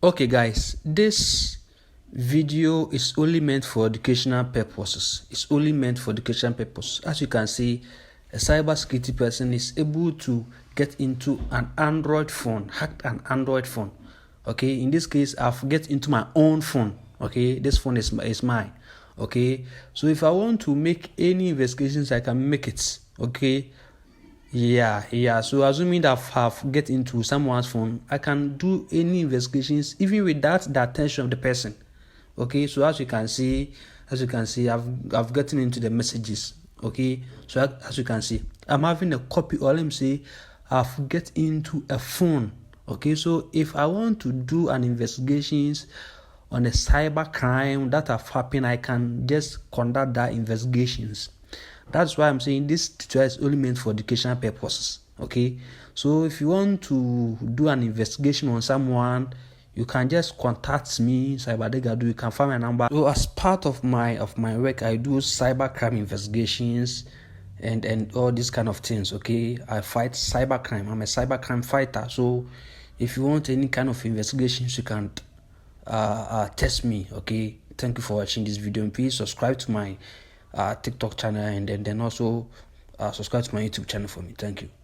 Okay guys, this video is only meant for educational purposes. It's only meant for educational purposes. As you can see, a cybersecurity person is able to get into an Android phone, hacked an Android phone. Okay, in this case, I've get into my own phone. Okay, this phone is mine. Okay, so if I want to make any investigations, I can make it. Okay. Yeah. So assuming that I've get into someone's phone, I can do any investigations even without the attention of the person. Okay. So as you can see, I've gotten into the messages. Okay. So as you can see, I'm having a copy, or let me say, I've get into a phone. Okay. So if I want to do an investigations on a cyber crime that have happened, I can just conduct that investigations. That's why I'm saying this tutorial is only meant for educational purposes. Okay, so if you want to do an investigation on someone, you can just contact me, DIGADO. You can find my number. So as part of my work, I do cybercrime investigations and all these kind of things. Okay, I fight cybercrime. I'm a cybercrime fighter. So if you want any kind of investigations, you can test me. Okay, thank you for watching this video, and please subscribe to my TikTok channel, and then also subscribe to my YouTube channel for me. Thank you.